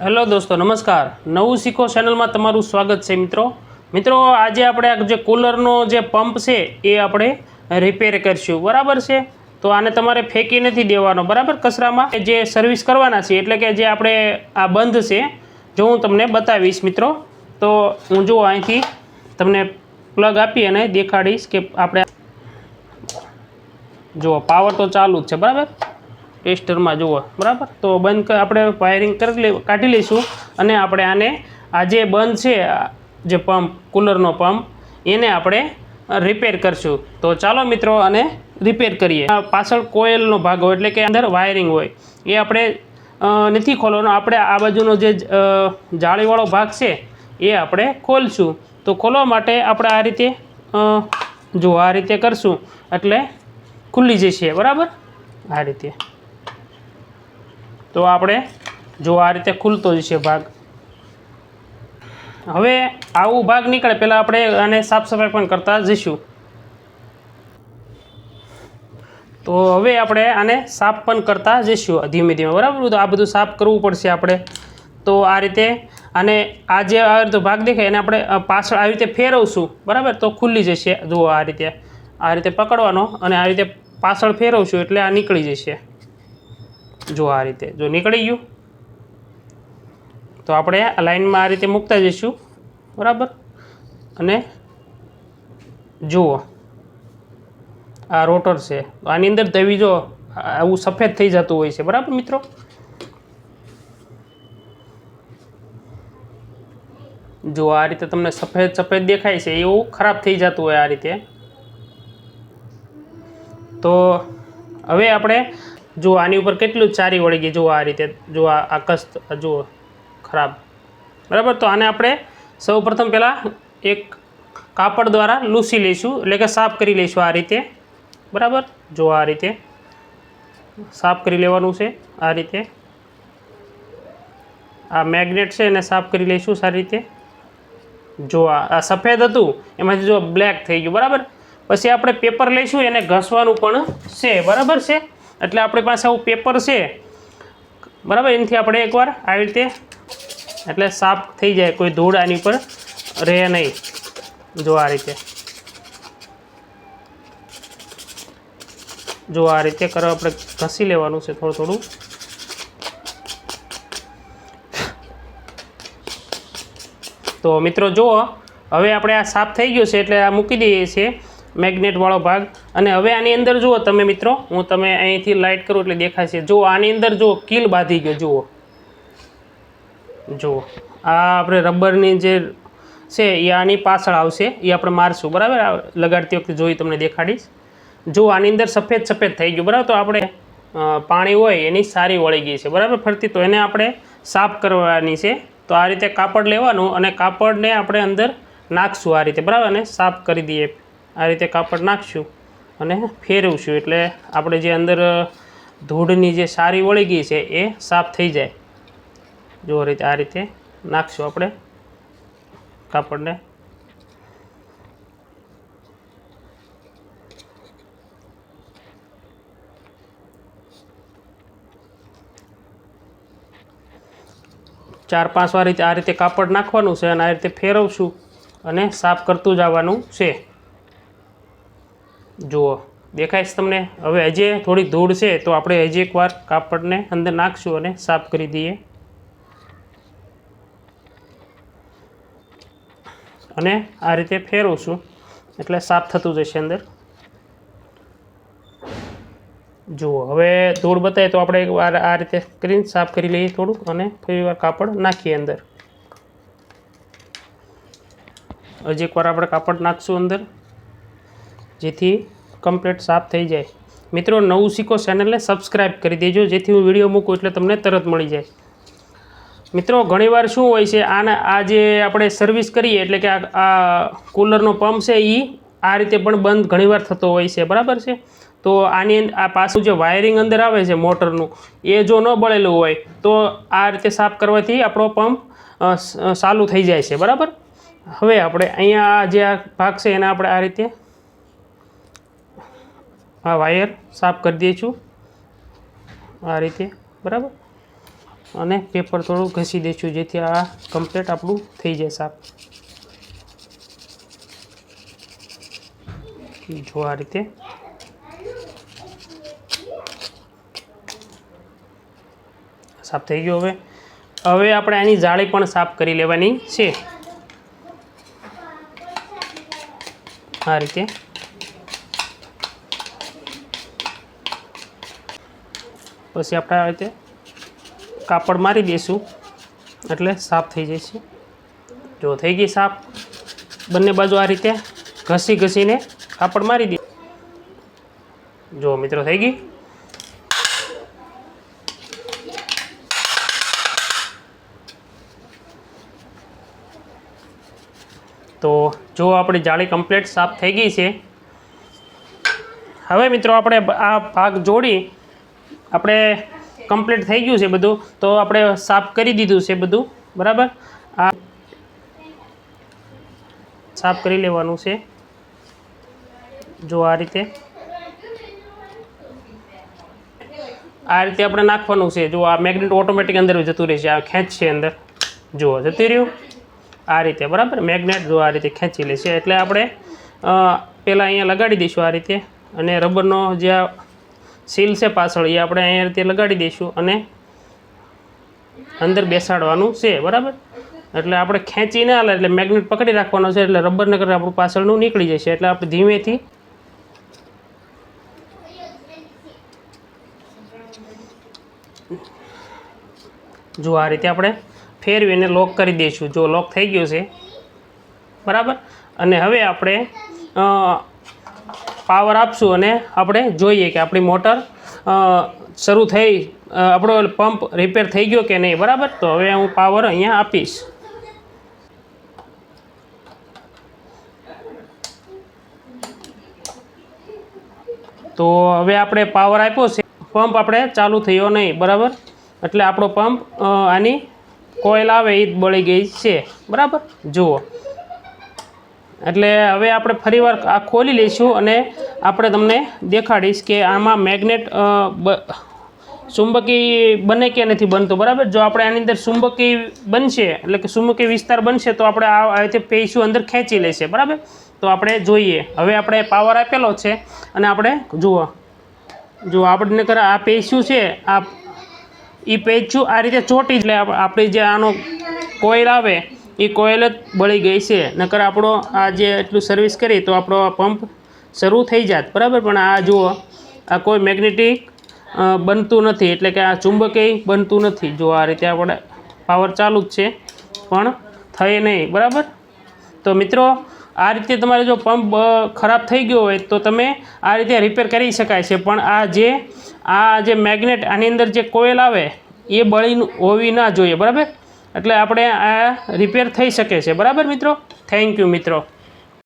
Hello દોસ્તો, નમસ્કાર. નવું શીખો ચેનલમાં તમારું સ્વાગત છે મિત્રો. આજે આપણે જે કુલરનો જે પંપ છે એ આપણે રિપેર કરીશું, બરાબર છે. તો આને તમારે ફેંકી નથી દેવાનો, બરાબર, કચરામાં. જે સર્વિસ કરવાના છે, એટલે કે જે આપણે આ બંધ છે, જો હું તમને બતાવીશ મિત્રો. તો હું જો અહીંથી તમને પ્લગ આપી અને દેખાડીશ કે આપણે જુઓ પાવર તો ચાલુ જ છે, બરાબર. ટેસ્ટરમાં જુઓ, બરાબર. તો બંધ આપણે વાયરિંગ કાઢી લઈશું અને આપણે આને આ જે બંધ છે, જે પંપ, કુલરનો પંપ, એને આપણે રિપેર કરશું. તો ચાલો મિત્રો આને રિપેર કરીએ. પાછળ કોઇલનો ભાગ હોય, એટલે કે અંદર વાયરિંગ હોય, એ આપણે નથી ખોલવાનો. આપણે આ બાજુનો જે જાળીવાળો ભાગ છે એ આપણે ખોલશું. તો ખોલવા માટે આપણે આ રીતે જો આ રીતે કરશું એટલે ખુલ્લી જશે, બરાબર, આ રીતે. તો આપણે જો આ રીતે ખુલતો જશે ભાગ. હવે આવું ભાગ નીકળે પહેલાં આપણે આને સાફ સફાઈ પણ કરતા જઈશું. તો હવે આપણે આને સાફ પણ કરતા જઈશું ધીમે ધીમે, બરાબર. તો આ બધું સાફ કરવું પડશે આપણે. તો આ રીતે આને આ જે ભાગ દેખાય એને આપણે પાછળ આવી રીતે ફેરવશું, બરાબર. તો ખુલ્લી જશે. જુઓ આ રીતે પકડવાનો અને આ રીતે પાછળ ફેરવશું એટલે આ નીકળી જશે. જો આ રીતે જો નીકળી ગયું તો આપણે આ લાઈનમાં આ રીતે મૂકતા જઈશું, બરાબર. અને જુઓ આ રોટર છે, આની અંદર તવી જો આવું સફેદ થઈ જતું હોય છે, બરાબર મિત્રો. જો આ રીતે તમને સફેદ દેખાય છે, એવું ખરાબ થઈ જતું હોય આ રીતે. તો હવે આપણે જો આની ઉપર કેટલું ચારી વળી ગઈ, જો આ રીતે, જો આ કસ્ત જુઓ ખરાબ, બરાબર. તો આને આપણે સૌપ્રથમ પહેલાં એક કાપડ દ્વારા લૂસી લઈશું, એટલે કે સાફ કરી લઈશું આ રીતે, બરાબર. જો આ રીતે સાફ કરી લેવાનું છે. આ રીતે આ મેગ્નેટ છે એને સાફ કરી લઈશું સારી રીતે. જો આ સફેદ હતું એમાંથી જો બ્લેક થઈ ગયું, બરાબર. પછી આપણે પેપર લઈશું, એને ઘસવાનું પણ છે, બરાબર છે. એટલે આપણી પાસે આવું પેપર છે, બરાબર. એનાથી આપણે એકવાર આવી રીતે એટલે સાફ થઈ જાય, કોઈ ધૂળ આની પર રહે નહીં. જો આ રીતે, જો આ રીતે કરવા આપણે ઘસી લેવાનું છે થોડું. તો મિત્રો જુઓ હવે આપણે આ સાફ થઈ ગયો છે, એટલે આ મૂકી દઈએ છીએ મેગ્નેટવાળો ભાગ. અને હવે આની અંદર જુઓ તમે મિત્રો, હું તમે અહીંથી લાઇટ કરું એટલે દેખાશે. જો આની અંદર જો કીલ બાંધી ગયો, જુઓ આ આપણે રબરની જે છે એ આની પાછળ આવશે, એ આપણે મારશું, બરાબર. લગાડતી વખતે જોઈ તમને દેખાડીશ. જો આની અંદર સફેદ થઈ ગયું, બરાબર. તો આપણે પાણી હોય એની સારી વળી ગઈ છે, બરાબર, ફરતી. તો એને આપણે સાફ કરવાની છે. તો આ રીતે કાપડ લેવાનું અને કાપડને આપણે અંદર નાખશું આ રીતે, બરાબર. અને સાફ કરી દઈએ. આ રીતે કાપડ નાખશું અને ફેરવશું એટલે આપણે જે અંદર ધૂળની જે સારી વળી ગઈ છે એ સાફ થઈ જાય. જો આ રીતે નાખશું આપણે કાપડને. ચાર પાંચ વાર આ રીતે કાપડ નાખવાનું છે અને આ રીતે ફેરવશું અને સાફ કરતું જવાનું છે. જુઓ દેખાય છે તમને. હવે હજી થોડીક ધૂળ છે તો આપણે હજી એકવાર કાપડને અંદર નાખશું અને સાફ કરી દઈએ. અને આ રીતે ફેરવશું એટલે સાફ થતું જશે અંદર. જુઓ હવે ધૂળ બતાવે તો આપણે એકવાર આ રીતે કરીને સાફ કરી લઈએ થોડું અને ફરી વાર કાપડ નાખીએ અંદર. હજી એકવાર આપણે કાપડ નાખશું અંદર જેથી કમ્પ્લીટ સાફ થઈ જાય. મિત્રો નવું શીખો ચેનલને સબસ્ક્રાઈબ કરી દેજો, જેથી હું વિડીયો મૂકું એટલે તમને તરત મળી જાય. મિત્રો ઘણીવાર શું હોય છે, આ જે આપણે સર્વિસ કરીએ એટલે કે આ કુલરનો પંપ છે એ આ રીતે પણ બંધ ઘણીવાર થતો હોય છે, બરાબર છે. તો આની આ પાછું જે વાયરિંગ અંદર આવે છે મોટરનું, એ જો ન બળેલું હોય તો આ રીતે સાફ કરવાથી આપણો પંપ ચાલુ થઈ જાય છે, બરાબર. હવે આપણે અહીંયા જે આ ભાગ છે એને આપણે આ રીતે આ વાયર સાફ કરી દઈશું આ રીતે, બરાબર. અને પેપર થોડું ઘસી દઈશું જેથી આ કમ્પ્લીટ આપણું થઈ જાય સાફ। જો આ રીતે સાફ થઈ ગયો। હવે આપણે આની જાળી પણ સાફ કરી લેવાની છે। આ રીતે પછી આપણે આ રીતે કાપડ મારી દઈશું એટલે સાફ થઈ જશે। જો થઈ ગઈ સાફ। બંને બાજુ આ રીતે ઘસી ઘસીને કાપડ મારી દે। જો મિત્રો થઈ ગઈ। તો જો આપણી જાળી કમ્પ્લીટ સાફ થઈ ગઈ છે। હવે મિત્રો આપણે આ ભાગ જોડી આપણે કમ્પ્લીટ થઈ ગયું છે બધું। તો આપણે સાફ કરી દીધું છે બધું બરાબર। આ સાફ કરી લેવાનું છે। જો આ રીતે આપણે નાખવાનું છે। જો આ મેગ્નેટ ઓટોમેટિક અંદર જતું રહેશે। આ ખેંચ છે અંદર જુઓ જતું રહ્યું આ રીતે બરાબર। મેગ્નેટ જો આ રીતે ખેંચી લેશે એટલે આપણે પહેલાં અહીંયા લગાડી દઈશું આ રીતે અને રબરનો જે સીલ છે પાછળ એ આપણે અહીંયા રીતે લગાડી દઈશું અને અંદર બેસાડવાનું છે બરાબર। એટલે આપણે ખેંચી ના હાલે એટલે મેગ્નેટ પકડી રાખવાનો છે એટલે રબરને કરે આપણું પાછળનું નીકળી જશે। એટલે આપણે ધીમેથી જો આ રીતે આપણે ફેરવીને લોક કરી દઈશું। જો લોક થઈ ગયો છે બરાબર। અને હવે આપણે પાવર આપશું અને આપણે જોઈએ કે આપણી મોટર શરૂ થઈ આપણો પંપ રિપેર થઈ ગયો કે નહીં બરાબર। તો હવે હું પાવર અહીંયા આપીશ। તો હવે આપણે પાવર આપ્યો છે પંપ આપણે ચાલુ થયો નહીં બરાબર। એટલે આપણો પંપ આની કોઇલ આવે એ બળી ગઈ છે બરાબર। જુઓ એટલે હવે આપણે ફરીવાર આ ખોલી લઈશું અને આપણે તમને દેખાડીશ કે આમાં મેગ્નેટ ચુંબકી બને કે નથી બનતું બરાબર। જો આપણે આની અંદર ચુંબકી બનશે એટલે કે ચુંબકી વિસ્તાર બનશે તો આપણે આ રીતે પેસ્યું અંદર ખેંચી લેશે બરાબર। તો આપણે જોઈએ હવે આપણે પાવર આપેલો છે અને આપણે જુઓ જો આપણને કરે આ પેસ્યું છે આ એ પેસ્યું આ રીતે ચોટી એટલે આપણી જે આનો કોઇલ આવે એ કોઇલ જ બળી ગઈ છે। નકર આપણો આ જે એટલું સર્વિસ કરી તો આપણો પંપ શરૂ થઈ જાત બરાબર। પણ આ જુઓ આ કોઈ મેગ્નેટિક બનતું નથી એટલે કે આ ચુંબકીય બનતું નથી। જો આ રીતે આપણે પાવર ચાલુ જ છે પણ થઈ નહીં બરાબર। તો મિત્રો આ રીતે તમારે જો પંપ ખરાબ થઈ ગયો હોય તો તમે આ રીતે રિપેર કરી શકાય છે। પણ આ જે મેગ્નેટ આની અંદર જે કોઇલ આવે એ બળી હોવી ના જોઈએ બરાબર। એટલે આપણે આ રિપેર થઈ શકે છે બરાબર મિત્રો। થેન્ક યુ મિત્રો।